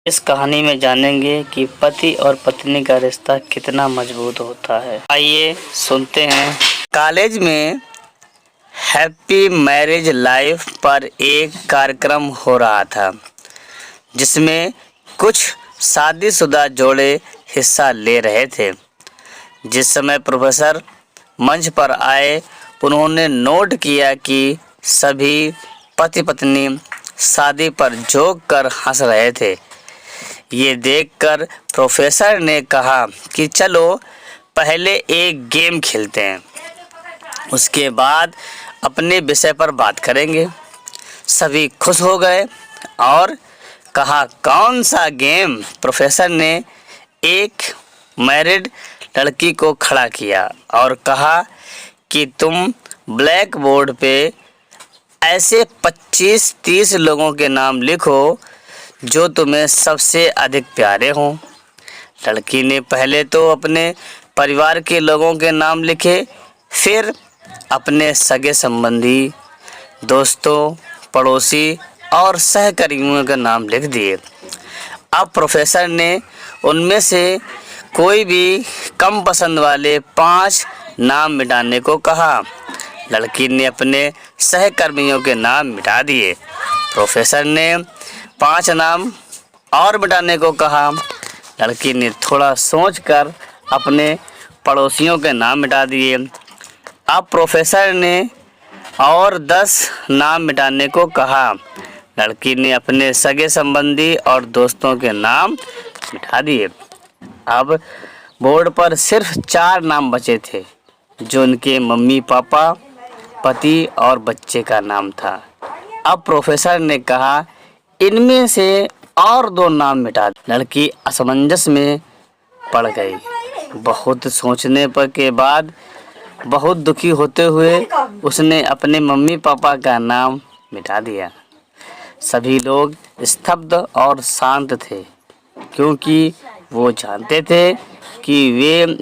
इस कहानी में जानेंगे कि पति और पत्नी का रिश्ता कितना मजबूत होता है। आइए सुनते हैं। कॉलेज में हैप्पी मैरिज लाइफ पर एक कार्यक्रम हो रहा था, जिसमें कुछ शादीशुदा जोड़े हिस्सा ले रहे थे। जिस समय प्रोफेसर मंच पर आए, उन्होंने नोट किया कि सभी पति पत्नी शादी पर जोक कर हंस रहे थे। ये देखकर प्रोफेसर ने कहा कि चलो पहले एक गेम खेलते हैं, उसके बाद अपने विषय पर बात करेंगे। सभी खुश हो गए और कहा, कौन सा गेम? प्रोफेसर ने एक मैरिड लड़की को खड़ा किया और कहा कि तुम ब्लैक बोर्ड पे ऐसे 25-30 लोगों के नाम लिखो जो तुम्हें सबसे अधिक प्यारे हों। लड़की ने पहले तो अपने परिवार के लोगों के नाम लिखे, फिर अपने सगे संबंधी, दोस्तों, पड़ोसी और सहकर्मियों के नाम लिख दिए। अब प्रोफेसर ने उनमें से कोई भी कम पसंद वाले 5 नाम मिटाने को कहा। लड़की ने अपने सहकर्मियों के नाम मिटा दिए। प्रोफेसर ने 5 नाम और मिटाने को कहा। लड़की ने थोड़ा सोचकर अपने पड़ोसियों के नाम मिटा दिए। अब प्रोफेसर ने और 10 नाम मिटाने को कहा। लड़की ने अपने सगे संबंधी और दोस्तों के नाम मिटा दिए। अब बोर्ड पर सिर्फ 4 नाम बचे थे, जो उनके मम्मी पापा, पति और बच्चे का नाम था। अब प्रोफेसर ने कहा, इनमें से और 2 नाम मिटा दो। लड़की असमंजस में पड़ गई। बहुत सोचने पर के बाद, बहुत दुखी होते हुए उसने अपने मम्मी पापा का नाम मिटा दिया। सभी लोग स्तब्ध और शांत थे, क्योंकि वो जानते थे कि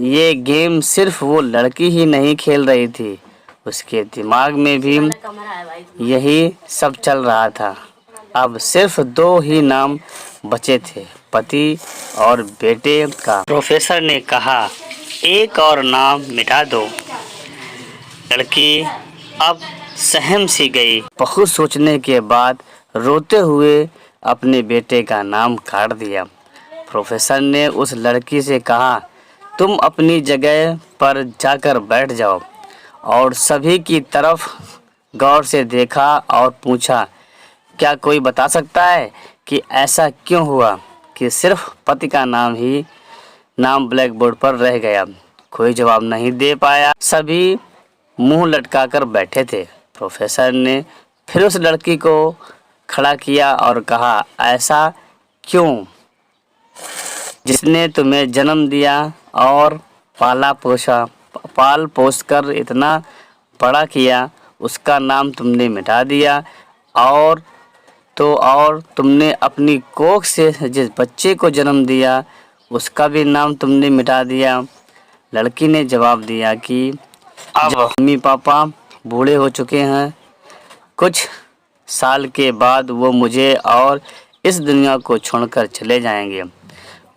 ये गेम सिर्फ वो लड़की ही नहीं खेल रही थी, उसके दिमाग में भी यही सब चल रहा था। अब सिर्फ 2 ही नाम बचे थे, पति और बेटे का। प्रोफेसर ने कहा, एक और नाम मिटा दो। लड़की अब सहम सी गई। बहुत सोचने के बाद रोते हुए अपने बेटे का नाम काट दिया। प्रोफेसर ने उस लड़की से कहा, तुम अपनी जगह पर जाकर बैठ जाओ, और सभी की तरफ गौर से देखा और पूछा, क्या कोई बता सकता है कि ऐसा क्यों हुआ कि सिर्फ पति का नाम ब्लैक बोर्ड पर रह गया? कोई जवाब नहीं दे पाया। सभी मुंह लटकाकर बैठे थे। प्रोफेसर ने फिर उस लड़की को खड़ा किया और कहा, ऐसा क्यों? जिसने तुम्हें जन्म दिया और पाल पोस कर इतना बड़ा किया, उसका नाम तुमने मिटा दिया, और तुमने अपनी कोख से जिस बच्चे को जन्म दिया, उसका भी नाम तुमने मिटा दिया। लड़की ने जवाब दिया कि अब मम्मी पापा बूढ़े हो चुके हैं। कुछ साल के बाद वो मुझे और इस दुनिया को छोड़कर चले जाएंगे।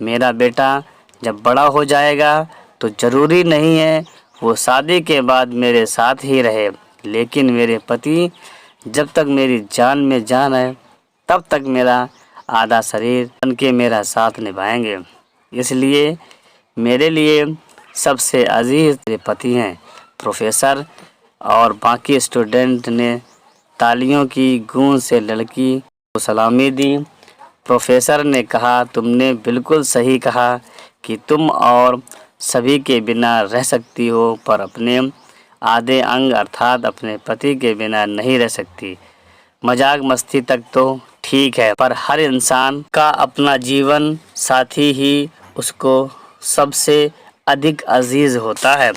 मेरा बेटा जब बड़ा हो जाएगा तो ज़रूरी नहीं है वो शादी के बाद मेरे साथ ही रहे, लेकिन मेरे पति जब तक मेरी जान में जान है, तब तक मेरा आधा शरीर बन के मेरा साथ निभाएंगे। इसलिए मेरे लिए सबसे अजीज मेरे पति हैं। प्रोफेसर और बाकी स्टूडेंट ने तालियों की गूंज से लड़की को सलामी दी। प्रोफेसर ने कहा, तुमने बिल्कुल सही कहा कि तुम और सभी के बिना रह सकती हो, पर अपने आधे अंग अर्थात अपने पति के बिना नहीं रह सकती। मजाक मस्ती तक तो ठीक है, पर हर इंसान का अपना जीवन साथी ही उसको सबसे अधिक अजीज होता है।